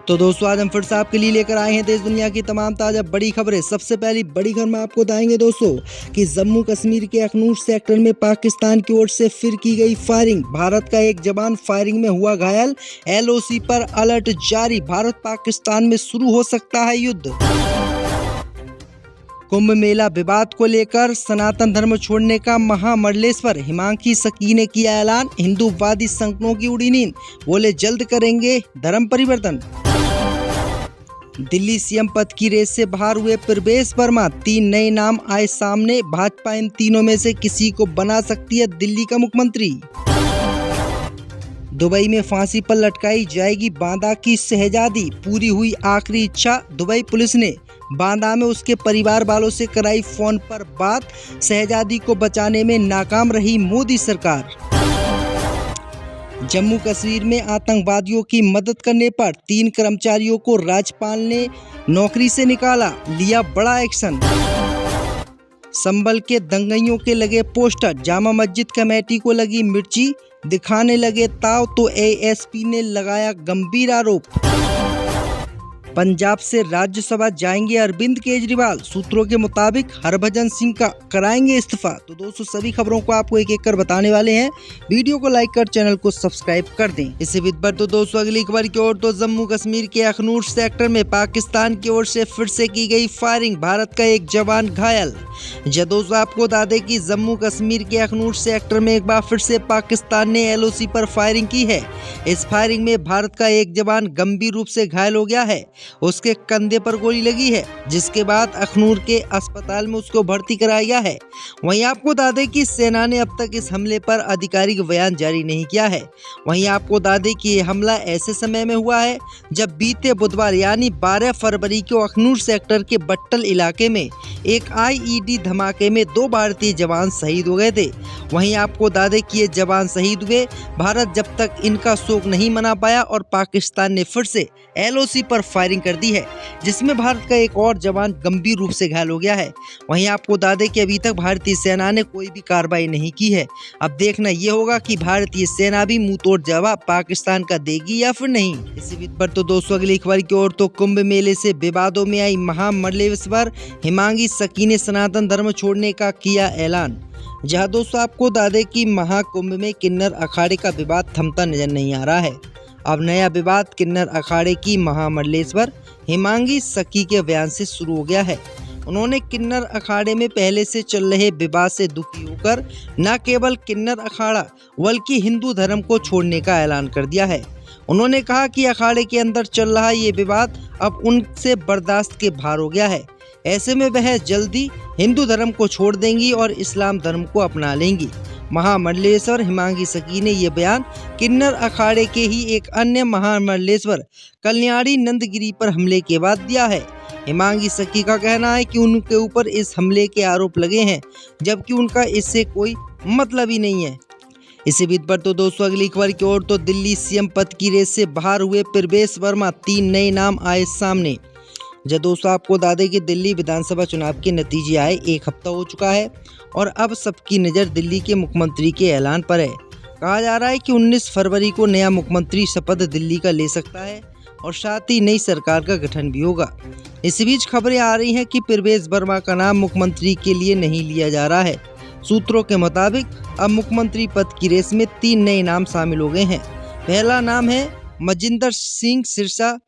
तो दोस्तों आज हम फिर से आपके लिए लेकर आए हैं देश दुनिया की तमाम ताज़ा बड़ी खबरें। सबसे पहली बड़ी खबर में आपको बताएंगे दोस्तों कि जम्मू कश्मीर के अखनूर सेक्टर में पाकिस्तान की ओर से फिर की गई फायरिंग। भारत का एक जवान फायरिंग में हुआ घायल। LOC पर अलर्ट जारी। भारत पाकिस्तान में शुरू हो सकता है युद्ध। कुंभ मेला विवाद को लेकर सनातन धर्म छोड़ने का महामंडलेश्वर हिमांशी सकी ने किया ऐलान। हिंदूवादी संगठनों की उड़ी नींद, बोले जल्द करेंगे धर्म परिवर्तन। दिल्ली CM पद की रेस से बाहर हुए प्रवेश वर्मा। 3 नए नाम आए सामने। भाजपा इन तीनों में से किसी को बना सकती है दिल्ली का मुख्यमंत्री। दुबई में फांसी पर लटकाई जाएगी बांदा की शहजादी। पूरी हुई आखिरी इच्छा। दुबई पुलिस ने बांदा में उसके परिवार वालों से कराई फोन पर बात। शहजादी को बचाने में नाकाम रही मोदी सरकार। जम्मू कश्मीर में आतंकवादियों की मदद करने पर 3 कर्मचारियों को राज्यपाल ने नौकरी से निकाला। लिया बड़ा एक्शन। संभल के दंगइयों के लगे पोस्टर। जामा मस्जिद कमेटी को लगी मिर्ची। दिखाने लगे ताव तो ASP ने लगाया गंभीर आरोप। पंजाब से राज्यसभा जाएंगे अरविंद केजरीवाल। सूत्रों के मुताबिक हरभजन सिंह का कराएंगे इस्तीफा। तो दोस्तों सभी खबरों को आपको एक एक कर बताने वाले हैं। वीडियो को लाइक कर चैनल को सब्सक्राइब कर दें। इससे विद तो दोस्तों अगली खबर की ओर तो जम्मू कश्मीर के अखनूर सेक्टर में पाकिस्तान की ओर से फिर से की गई फायरिंग। भारत का एक जवान घायल। दोस्तों आपको बता दें कि जम्मू कश्मीर के अखनूर सेक्टर में एक बार फिर से पाकिस्तान ने LOC पर फायरिंग की है। इस फायरिंग में भारत का एक जवान गंभीर रूप से घायल हो गया है। उसके कंधे पर गोली लगी है, जिसके बाद अखनूर के अस्पताल में उसको भर्ती कराया गया है। वहीं आपको बता दें कि सेना ने अब तक इस हमले पर आधिकारिक बयान जारी नहीं किया है। वहीं आपको बता दें कि यह हमला ऐसे समय में हुआ है जब बीते बुधवार यानी 12 फरवरी को अखनूर सेक्टर के बट्टल इलाके में एक IED धमाके में 2 भारतीय जवान शहीद हो गए थे। वहीं आपको बता दें कि ये जवान शहीद हुए। भारत जब तक इनका शोक नहीं मना पाया और पाकिस्तान ने फिर से LOC पर फायरिंग कर दी है, जिसमें भारत का एक और जवान गंभीर रूप से घायल हो गया है। वहीं आपको बता दें कि अभी तक भारतीय सेना ने कोई भी कार्रवाई नहीं की है। अब देखना ये होगा कि भारतीय सेना भी मुंहतोड़ जवाब पाकिस्तान का देगी या फिर नहीं। इसी पर तो दोस्तों अगली खबर की ओर तो कुंभ मेले से विवादों में आई महामंडलेश्वर हिमांशी सकी ने सनातन धर्म छोड़ने का किया ऐलान। जहां दोस्तों आपको बता दें कि महाकुंभ में किन्नर अखाड़े का विवाद थमता नजर नहीं आ रहा है। अब नया विवाद किन्नर अखाड़े की महामंडलेश्वर हिमांशी सकी के बयान से शुरू हो गया है। उन्होंने किन्नर अखाड़े में पहले से चल रहे विवाद से दुखी होकर न केवल किन्नर अखाड़ा बल्कि हिंदू धर्म को छोड़ने का ऐलान कर दिया है। उन्होंने कहा कि अखाड़े के अंदर चल रहा ये विवाद अब उनसे बर्दाश्त के बाहर हो गया है। ऐसे में वह जल्दी हिंदू धर्म को छोड़ देंगी और इस्लाम धर्म को अपना लेंगी। महामंडलेश्वर हिमांशी सकी ने यह बयान किन्नर अखाड़े के ही एक अन्य महामंडलेश्वर कल्याणी नंदगिरी पर हमले के बाद दिया है। हिमांशी सकी का कहना है कि उनके ऊपर इस हमले के आरोप लगे हैं, जबकि उनका इससे कोई मतलब ही नहीं है। इसी बीच पर तो दोस्तों अगली खबर की ओर तो दिल्ली CM पद की रेस से बाहर हुए प्रवेश वर्मा। 3 नए नाम आए सामने। दोस्तों आपको बता दें कि दिल्ली विधानसभा चुनाव के नतीजे आए 1 हफ्ता हो चुका है और अब सबकी नज़र दिल्ली के मुख्यमंत्री के ऐलान पर है। कहा जा रहा है कि 19 फरवरी को नया मुख्यमंत्री शपथ दिल्ली का ले सकता है और साथ ही नई सरकार का गठन भी होगा। इसी बीच खबरें आ रही हैं कि प्रवेश वर्मा का नाम मुख्यमंत्री के लिए नहीं लिया जा रहा है। सूत्रों के मुताबिक अब मुख्यमंत्री पद की रेस में 3 नए नाम शामिल हो गए हैं। पहला नाम है मजिंदर सिंह सिरसा,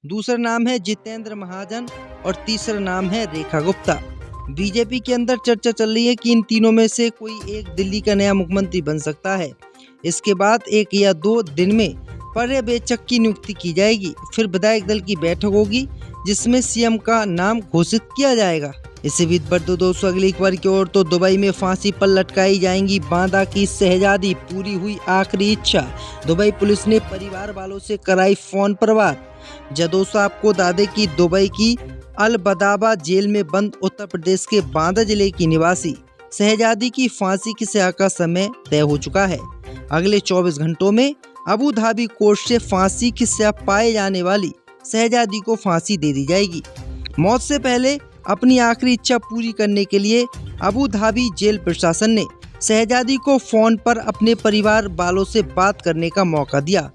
दूसरा नाम है जितेंद्र महाजन और तीसरा नाम है रेखा गुप्ता। बीजेपी के अंदर चर्चा चल रही है कि इन तीनों में से कोई एक दिल्ली का नया मुख्यमंत्री बन सकता है। इसके बाद 1 या 2 दिन में पर्यवेक्षक की नियुक्ति की जाएगी। फिर विधायक दल की बैठक होगी जिसमें CM का नाम घोषित किया जाएगा। इसी बीच पर तो दोस्तों अगली खबर की ओर तो दुबई में फांसी पर लटकाई जाएंगी बांदा की शहजादी। पूरी हुई आखिरी इच्छा। दुबई पुलिस ने परिवार वालों से कराई फोन पर बात। दोस्तों आपको बता दें कि दुबई की अल-बदाबा जेल में बंद उत्तर प्रदेश के बांदा जिले की निवासी शहजादी की फांसी की सजा का समय तय हो चुका है। अगले 24 घंटों में अबू धाबी कोर्ट से फांसी की सजा पाए जाने वाली शहजादी को फांसी दे दी जाएगी। मौत से पहले अपनी आखिरी इच्छा पूरी करने के लिए अबू धाबी जेल प्रशासन ने शहजादी को फोन पर अपने परिवार वालों से बात करने का मौका दिया।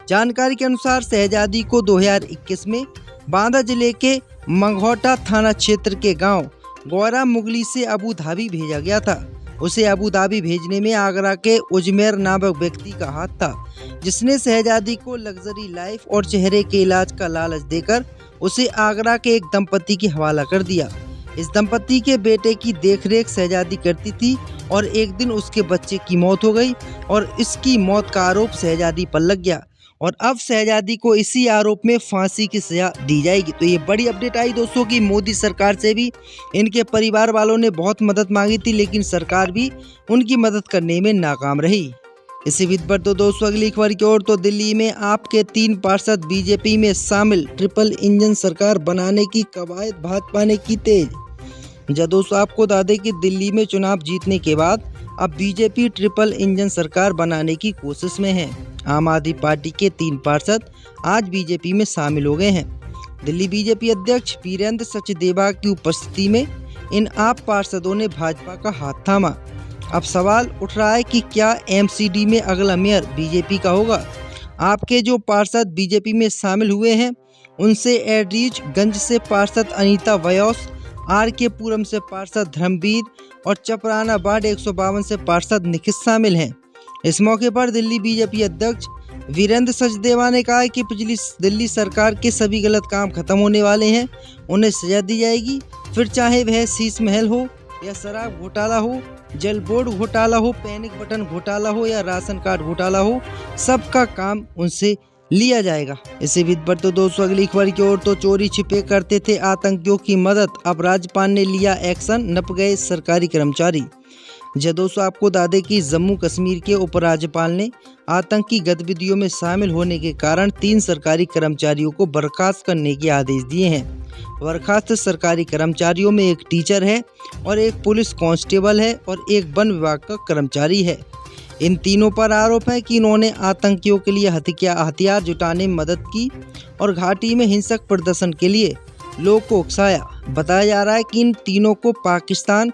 जानकारी के अनुसार शहजादी को 2021 में बांदा जिले के मंगोटा थाना क्षेत्र के गांव गौरा मुगली से अबू धाबी भेजा गया था। उसे अबू धाबी भेजने में आगरा के उजमेर नामक व्यक्ति का हाथ था, जिसने शहजादी को लग्जरी लाइफ और चेहरे के इलाज का लालच देकर उसे आगरा के एक दंपति के हवाला कर दिया। इस दंपति के बेटे की देखरेख शहजादी करती थी और एक दिन उसके बच्चे की मौत हो गई और इसकी मौत का आरोप शहजादी पर लग गया और अब शहजादी को इसी आरोप में फांसी की सजा दी जाएगी। तो ये बड़ी अपडेट आई दोस्तों कि मोदी सरकार से भी इनके परिवार वालों ने बहुत मदद मांगी थी, लेकिन सरकार भी उनकी मदद करने में नाकाम रही। इसी बीच पर तो दोस्तों अगली खबर की ओर, तो दिल्ली में आपके 3 पार्षद बीजेपी में शामिल, ट्रिपल इंजन सरकार बनाने की कवायद भाजपा ने की तेज। जब दोस्तों आपको बता दें कि दिल्ली में चुनाव जीतने के बाद अब बीजेपी ट्रिपल इंजन सरकार बनाने की कोशिश में है। आम आदमी पार्टी के 3 पार्षद आज बीजेपी में शामिल हो गए हैं। दिल्ली बीजेपी अध्यक्ष वीरेंद्र सचदेवा की उपस्थिति में इन आप पार्षदों ने भाजपा का हाथ थामा। अब सवाल उठ रहा है कि क्या एमसीडी में अगला मेयर बीजेपी का होगा। आपके जो पार्षद बीजेपी में शामिल हुए हैं उनसे एडरीजगंज से पार्षद अनीता व्यास, आर.के. पुरम से पार्षद धर्मवीर और चपराना वार्ड 152 से पार्षद निखिल शामिल हैं। इस मौके पर दिल्ली बीजेपी अध्यक्ष वीरेंद्र सचदेवा ने कहा कि पिछली दिल्ली सरकार के सभी गलत काम खत्म होने वाले हैं, उन्हें सजा दी जाएगी, फिर चाहे वह शीश महल हो या शराब घोटाला हो, जल बोर्ड घोटाला हो, पैनिक बटन घोटाला हो या राशन कार्ड घोटाला हो, सबका काम उनसे लिया जाएगा। इसी बीच पर तो दोस्तों अगली खबर की ओर, तो चोरी छिपे करते थे आतंकियों की मदद, अब राज्यपाल ने लिया एक्शन, नप गए सरकारी कर्मचारी। जब दोस्तों आपको बता दें कि जम्मू कश्मीर के उपराज्यपाल ने आतंकी गतिविधियों में शामिल होने के कारण 3 सरकारी कर्मचारियों को बर्खास्त करने के आदेश दिए हैं। बर्खास्त सरकारी कर्मचारियों में एक टीचर है और एक पुलिस कांस्टेबल है और एक वन विभाग का कर्मचारी है। इन तीनों पर आरोप है कि इन्होंने आतंकियों के लिए हथियार जुटाने में मदद की और घाटी में हिंसक प्रदर्शन के लिए लोगों को उकसाया। बताया जा रहा है कि इन तीनों को पाकिस्तान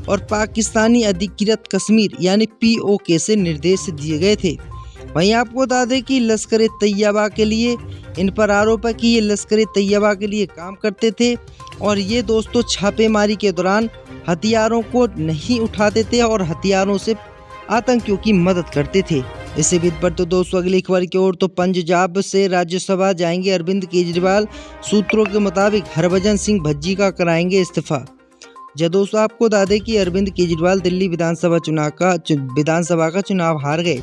और पाकिस्तानी अधिकृत कश्मीर यानी POK से निर्देश दिए गए थे। वहीं आपको बता दें कि लश्कर तैयबा के लिए इन पर आरोप है कि ये लश्कर तैयबा के लिए काम करते थे और ये दोस्तों छापेमारी के दौरान हथियारों को नहीं उठाते थे और हथियारों से आतंकियों की मदद करते थे। इसी बीच पर तो दोस्तों अगली खबर की ओर, तो पंजाब से राज्यसभा जाएंगे अरविंद केजरीवाल, सूत्रों के मुताबिक हरभजन सिंह भज्जी का कराएंगे इस्तीफा। जब दोस्तों आपको बता दें कि अरविंद केजरीवाल दिल्ली विधानसभा का चुनाव हार गए।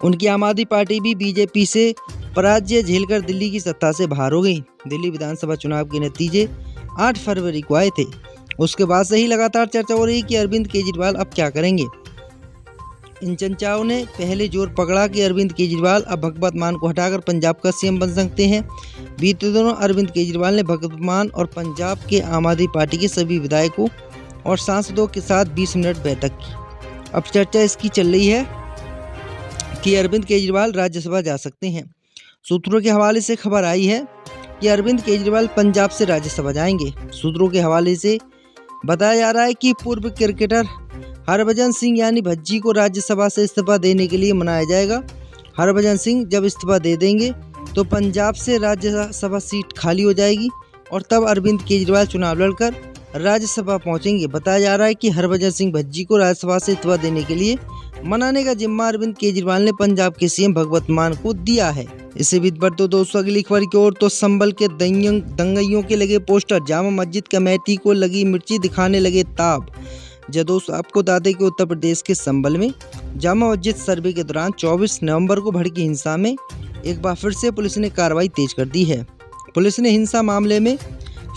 उनकी आम आदमी पार्टी भी बीजेपी से पराजय झेलकर दिल्ली की सत्ता से बाहर हो गई। दिल्ली विधानसभा चुनाव के नतीजे 8 फरवरी को आए थे। उसके बाद से ही लगातार चर्चा हो रही कि अरविंद केजरीवाल अब क्या करेंगे। इन चर्चाओं ने पहले जोर पकड़ा कि अरविंद केजरीवाल अब भगवत मान को हटाकर पंजाब का CM बन सकते हैं। बीते दिनों अरविंद केजरीवाल ने भगवत मान और पंजाब के आम आदमी पार्टी के सभी विधायकों और सांसदों के साथ 20 मिनट बैठक की। अब चर्चा इसकी चल रही है कि अरविंद केजरीवाल राज्यसभा जा सकते हैं। सूत्रों के हवाले से खबर आई है कि अरविंद केजरीवाल पंजाब से राज्यसभा जाएंगे। सूत्रों के हवाले से बताया जा रहा है कि पूर्व क्रिकेटर हरभजन सिंह यानी भज्जी को राज्यसभा से इस्तीफा देने के लिए मनाया जाएगा। हरभजन सिंह जब इस्तीफा दे देंगे तो पंजाब से राज्यसभा सीट खाली हो जाएगी और तब अरविंद केजरीवाल चुनाव लड़कर राज्यसभा पहुंचेंगे। बताया जा रहा है कि हरभजन सिंह भज्जी को राज्यसभा से इस्तीफा देने के लिए मनाने का जिम्मा अरविंद केजरीवाल ने पंजाब के CM भगवत मान को दिया है। इसी बीच पर तो दोस्तों अगली खबर की ओर, तो संभल के दंगइयों के लगे पोस्टर, जामा मस्जिद कमेटी को लगी मिर्ची, दिखाने लगे ताब। जब दोस्तों आपको बता दें कि उत्तर प्रदेश के संभल में जामा मस्जिद सर्वे के दौरान 24 नवंबर को भड़की हिंसा में एक बार फिर से पुलिस ने कार्रवाई तेज कर दी है। पुलिस ने हिंसा मामले में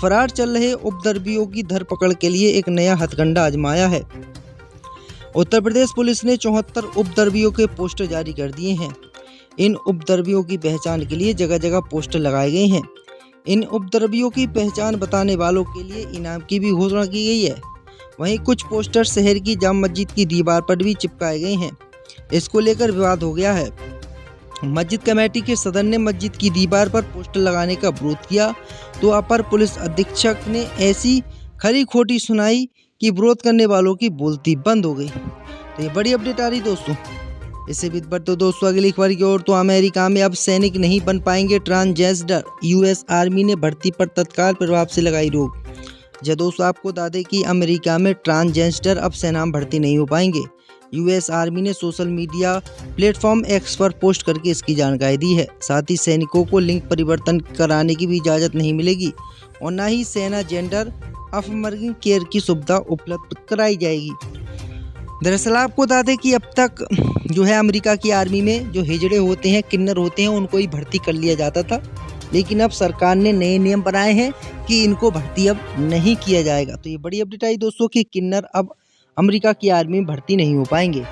फरार चल रहे उपद्रवियों की धरपकड़ के लिए एक नया हथकंडा आजमाया है। उत्तर प्रदेश पुलिस ने 74 उपद्रवियों के पोस्टर जारी कर दिए हैं। इन उपद्रवियों की पहचान के लिए जगह जगह पोस्टर लगाए गए हैं। इन उपद्रवियों की पहचान बताने वालों के लिए इनाम की भी घोषणा की गई है। वहीं कुछ पोस्टर शहर की जामा मस्जिद की दीवार पर भी चिपकाए गए हैं। इसको लेकर विवाद हो गया है। मस्जिद कमेटी के सदस्य ने मस्जिद की दीवार पर पोस्टर लगाने का विरोध किया तो अपर पुलिस अधीक्षक ने ऐसी खरी खोटी सुनाई कि विरोध करने वालों की बोलती बंद हो गई। तो ये बड़ी अपडेट आ रही दोस्तों। इससे भी बढ़ते दोस्तों अगली खबर की ओर, तो अमेरिका में अब सैनिक नहीं बन पाएंगे ट्रांसजेंडर, यूएस आर्मी ने भर्ती पर तत्काल प्रभाव से लगाई रोक। जब दोस्तों आपको बता दें कि अमेरिका में ट्रांसजेंडर अब सेना में भर्ती नहीं हो पाएंगे। यूएस आर्मी ने सोशल मीडिया प्लेटफॉर्म एक्स पर पोस्ट करके इसकी जानकारी दी है। साथ ही सैनिकों को लिंग परिवर्तन कराने की भी इजाज़त नहीं मिलेगी और न ही सेना जेंडर अफर्मेटिव केयर की सुविधा उपलब्ध कराई जाएगी। दरअसल आपको बता दें कि अब तक जो है अमेरिका की आर्मी में जो हिजड़े होते हैं, किन्नर होते हैं, उनको ही भर्ती कर लिया जाता था, लेकिन अब सरकार ने नए नियम बनाए हैं कि इनको भर्ती अब नहीं किया जाएगा। तो ये बड़ी अपडेट आई दोस्तों कि किन्नर अब अमेरिका की आर्मी में भर्ती नहीं हो पाएंगे।